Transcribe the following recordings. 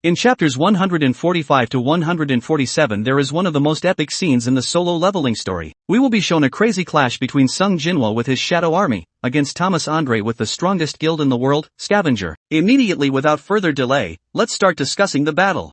In chapters 145 to 147 there is one of the most epic scenes in the solo leveling story. We will be shown a crazy clash between Sung Jinwoo with his shadow army, against Thomas Andre with the strongest guild in the world, Scavenger. Immediately without further delay, let's start discussing the battle.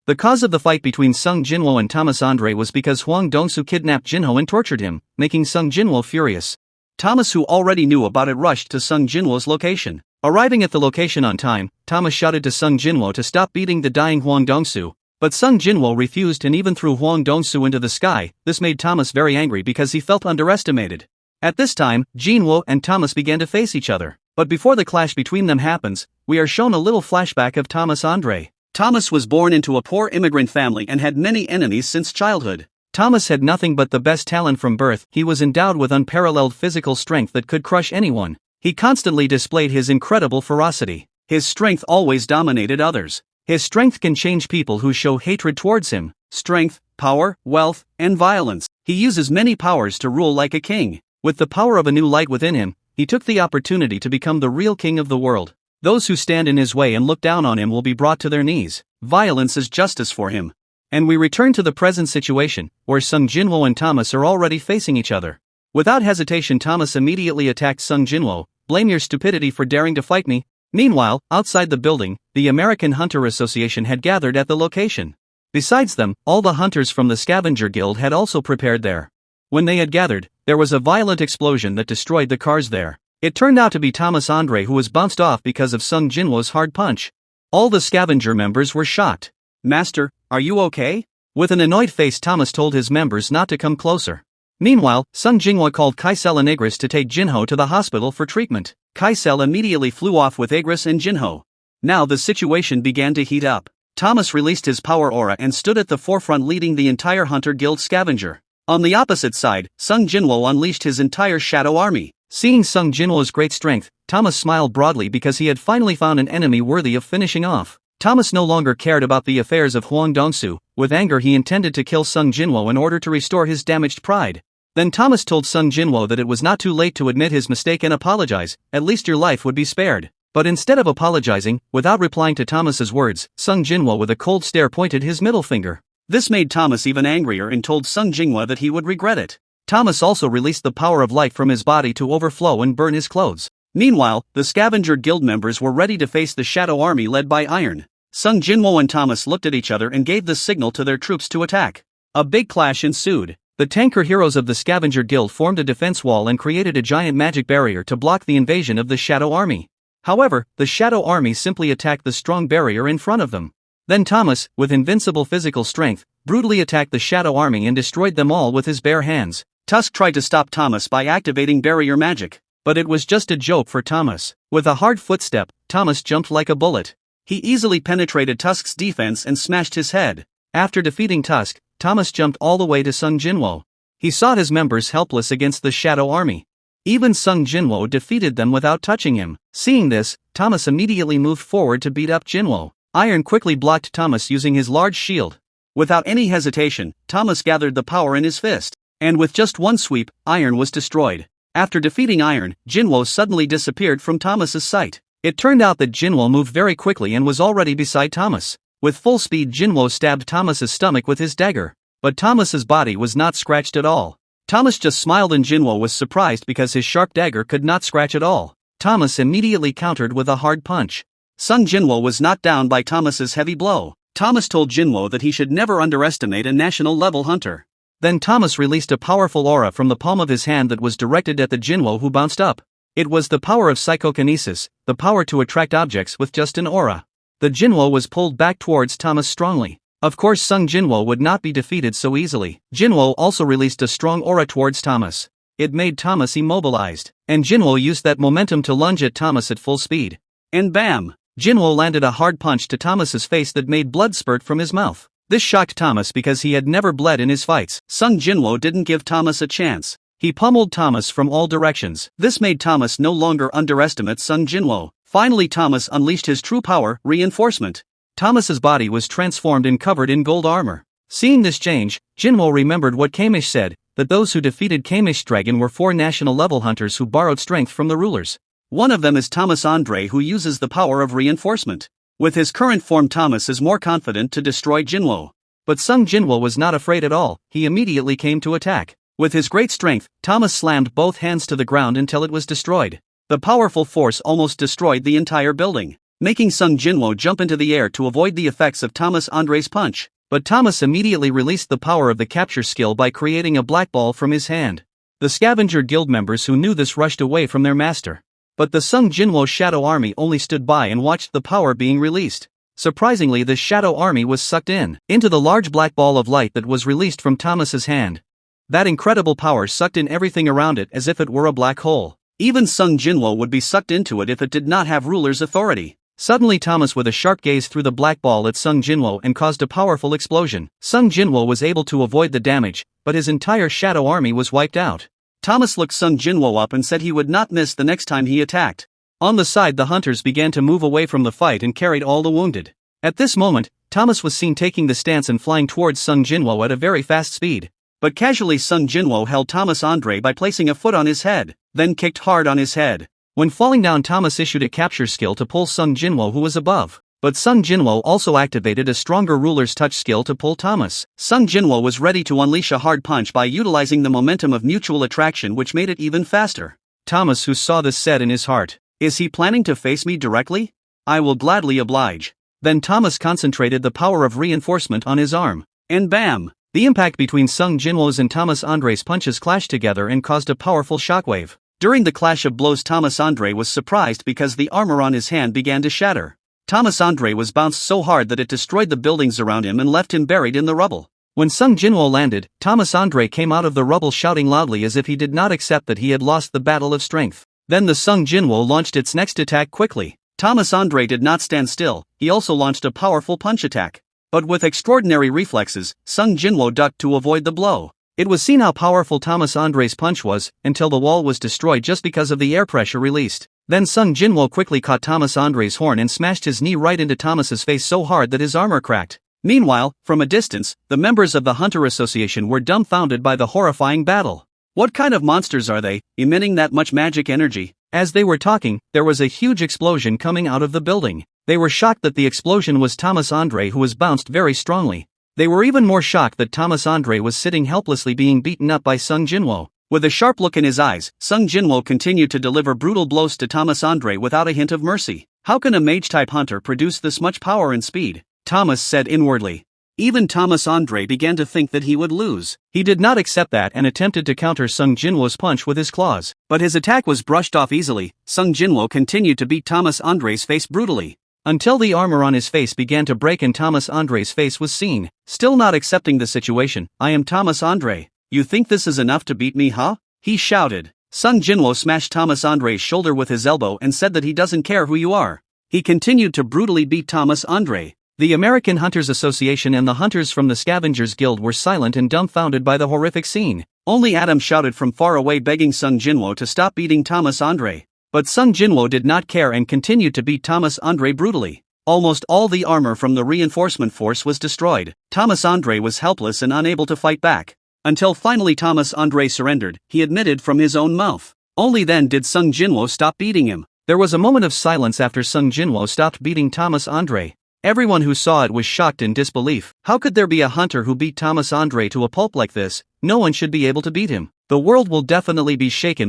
The cause of the fight between Sung Jinwoo and Thomas Andre was because Hwang Dong-soo kidnapped Jinho and tortured him, making Sung Jinwoo furious. Thomas, who already knew about it, rushed to Sung Jinwoo's location. Arriving at the location on time, Thomas shouted to Sung Jinwoo to stop beating the dying Hwang Dong-soo, but Sung Jinwoo refused and even threw Hwang Dong-soo into the sky. This made Thomas very angry because he felt underestimated. At this time, Jinwoo and Thomas began to face each other, but before the clash between them happens, we are shown a little flashback of Thomas Andre. Thomas was born into a poor immigrant family and had many enemies since childhood. Thomas had nothing but the best talent from birth. He was endowed with unparalleled physical strength that could crush anyone. He constantly displayed his incredible ferocity. His strength always dominated others. His strength can change people who show hatred towards him. Strength, power, wealth, and violence. He uses many powers to rule like a king. With the power of a new light within him, he took the opportunity to become the real king of the world. Those who stand in his way and look down on him will be brought to their knees. Violence is justice for him. And we return to the present situation, where Sung Jinwoo and Thomas are already facing each other. Without hesitation, Thomas immediately attacked Sung Jinwoo. Blame your stupidity for daring to fight me. Meanwhile, outside the building, the American Hunter Association had gathered at the location. Besides them, all the hunters from the Scavenger Guild had also prepared there. When they had gathered, there was a violent explosion that destroyed the cars there. It turned out to be Thomas Andre, who was bounced off because of Sung Jinwoo's hard punch. All the Scavenger members were shocked. "Master, are you okay?" With an annoyed face, Thomas told his members not to come closer. Meanwhile, Sung Jinwoo called Kaisel and Igris to take Jinho to the hospital for treatment. Kaisel immediately flew off with Igris and Jinho. Now the situation began to heat up. Thomas released his power aura and stood at the forefront, leading the entire Hunter Guild Scavenger. On the opposite side, Sung Jinwoo unleashed his entire shadow army. Seeing Sung Jinwoo's great strength, Thomas smiled broadly because he had finally found an enemy worthy of finishing off. Thomas no longer cared about the affairs of Hwang Dong-soo. With anger, he intended to kill Sung Jinwoo in order to restore his damaged pride. Then Thomas told Sung Jinwoo that it was not too late to admit his mistake and apologize. At least your life would be spared. But instead of apologizing, without replying to Thomas's words, Sung Jinwoo with a cold stare pointed his middle finger. This made Thomas even angrier and told Sung Jinwoo that he would regret it. Thomas also released the power of light from his body to overflow and burn his clothes. Meanwhile, the Scavenger Guild members were ready to face the Shadow Army led by Iron. Sung Jinwoo and Thomas looked at each other and gave the signal to their troops to attack. A big clash ensued. The tanker heroes of the Scavenger Guild formed a defense wall and created a giant magic barrier to block the invasion of the Shadow Army. However, the Shadow Army simply attacked the strong barrier in front of them. Then Thomas, with invincible physical strength, brutally attacked the Shadow Army and destroyed them all with his bare hands. Tusk tried to stop Thomas by activating barrier magic, but it was just a joke for Thomas. With a hard footstep, Thomas jumped like a bullet. He easily penetrated Tusk's defense and smashed his head. After defeating Tusk, Thomas jumped all the way to Sung Jinwoo. He saw his members helpless against the Shadow Army. Even Sung Jinwoo defeated them without touching him. Seeing this, Thomas immediately moved forward to beat up Jinwoo. Iron quickly blocked Thomas using his large shield. Without any hesitation, Thomas gathered the power in his fist, and with just one sweep, Iron was destroyed. After defeating Iron, Jinwoo suddenly disappeared from Thomas's sight. It turned out that Jinwoo moved very quickly and was already beside Thomas. With full speed, Jinwoo stabbed Thomas's stomach with his dagger, but Thomas's body was not scratched at all. Thomas just smiled and Jinwoo was surprised because his sharp dagger could not scratch at all. Thomas immediately countered with a hard punch. Sung Jinwoo was knocked down by Thomas's heavy blow. Thomas told Jinwoo that he should never underestimate a national-level hunter. Then Thomas released a powerful aura from the palm of his hand that was directed at the Jinwoo who bounced up. It was the power of psychokinesis, the power to attract objects with just an aura. The Jinwoo was pulled back towards Thomas strongly. Of course, Sung Jinwoo would not be defeated so easily. Jinwoo also released a strong aura towards Thomas. It made Thomas immobilized, and Jinwoo used that momentum to lunge at Thomas at full speed. And bam! Jinwoo landed a hard punch to Thomas's face that made blood spurt from his mouth. This shocked Thomas because he had never bled in his fights. Sung Jinwoo didn't give Thomas a chance. He pummeled Thomas from all directions. This made Thomas no longer underestimate Sung Jinwoo. Finally, Thomas unleashed his true power, reinforcement. Thomas's body was transformed and covered in gold armor. Seeing this change, Jinwoo remembered what Kamish said, that those who defeated Kamish's dragon were 4 national-level hunters who borrowed strength from the rulers. One of them is Thomas Andre, who uses the power of reinforcement. With his current form, Thomas is more confident to destroy Jinwoo. But Sung Jinwoo was not afraid at all, he immediately came to attack. With his great strength, Thomas slammed both hands to the ground until it was destroyed. The powerful force almost destroyed the entire building, making Sung Jinwoo jump into the air to avoid the effects of Thomas Andre's punch. But Thomas immediately released the power of the capture skill by creating a black ball from his hand. The scavenger guild members who knew this rushed away from their master. But the Sung Jinwoo shadow army only stood by and watched the power being released. Surprisingly, the shadow army was sucked into the large black ball of light that was released from Thomas's hand. That incredible power sucked in everything around it as if it were a black hole. Even Sung Jinwoo would be sucked into it if it did not have ruler's authority. Suddenly Thomas with a sharp gaze threw the black ball at Sung Jinwoo and caused a powerful explosion. Sung Jinwoo was able to avoid the damage, but his entire shadow army was wiped out. Thomas looked Sung Jinwoo up and said he would not miss the next time he attacked. On the side, the hunters began to move away from the fight and carried all the wounded. At this moment, Thomas was seen taking the stance and flying towards Sung Jinwoo at a very fast speed. But casually Sung Jinwoo held Thomas Andre by placing a foot on his head, then kicked hard on his head. When falling down, Thomas issued a capture skill to pull Sung Jinwoo, who was above. But Sung Jinwoo also activated a stronger ruler's touch skill to pull Thomas. Sung Jinwoo was ready to unleash a hard punch by utilizing the momentum of mutual attraction, which made it even faster. Thomas, who saw this, said in his heart, "Is he planning to face me directly? I will gladly oblige." Then Thomas concentrated the power of reinforcement on his arm. And bam! The impact between Sung Jinwoo's and Thomas Andre's punches clashed together and caused a powerful shockwave. During the clash of blows, Thomas Andre was surprised because the armor on his hand began to shatter. Thomas Andre was bounced so hard that it destroyed the buildings around him and left him buried in the rubble. When Sung Jinwoo landed, Thomas Andre came out of the rubble shouting loudly as if he did not accept that he had lost the battle of strength. Then the Sung Jinwoo launched its next attack quickly. Thomas Andre did not stand still, he also launched a powerful punch attack. But with extraordinary reflexes, Sung Jinwoo ducked to avoid the blow. It was seen how powerful Thomas Andre's punch was, until the wall was destroyed just because of the air pressure released. Then Sung Jinwoo quickly caught Thomas Andre's horn and smashed his knee right into Thomas's face so hard that his armor cracked. Meanwhile, from a distance, the members of the Hunter Association were dumbfounded by the horrifying battle. What kind of monsters are they, emitting that much magic energy? As they were talking, there was a huge explosion coming out of the building. They were shocked that the explosion was Thomas Andre, who was bounced very strongly. They were even more shocked that Thomas Andre was sitting helplessly being beaten up by Sung Jinwoo. With a sharp look in his eyes, Sung Jinwoo continued to deliver brutal blows to Thomas Andre without a hint of mercy. How can a mage-type hunter produce this much power and speed? Thomas said inwardly. Even Thomas Andre began to think that he would lose. He did not accept that and attempted to counter Sung Jinwoo's punch with his claws. But his attack was brushed off easily. Sung Jinwoo continued to beat Thomas Andre's face brutally, until the armor on his face began to break and Thomas Andre's face was seen. Still not accepting the situation, "I am Thomas Andre. You think this is enough to beat me, huh?" he shouted. Sung Jinwoo smashed Thomas Andre's shoulder with his elbow and said that he doesn't care who you are. He continued to brutally beat Thomas Andre. The American Hunters Association and the hunters from the Scavengers Guild were silent and dumbfounded by the horrific scene. Only Adam shouted from far away begging Sung Jinwoo to stop beating Thomas Andre. But Sung Jinwoo did not care and continued to beat Thomas Andre brutally. Almost all the armor from the reinforcement force was destroyed. Thomas Andre was helpless and unable to fight back. Until finally Thomas Andre surrendered, he admitted from his own mouth. Only then did Sung Jinwoo stop beating him. There was a moment of silence after Sung Jinwoo stopped beating Thomas Andre. Everyone who saw it was shocked in disbelief. How could there be a hunter who beat Thomas Andre to a pulp like this? No one should be able to beat him. The world will definitely be shaken.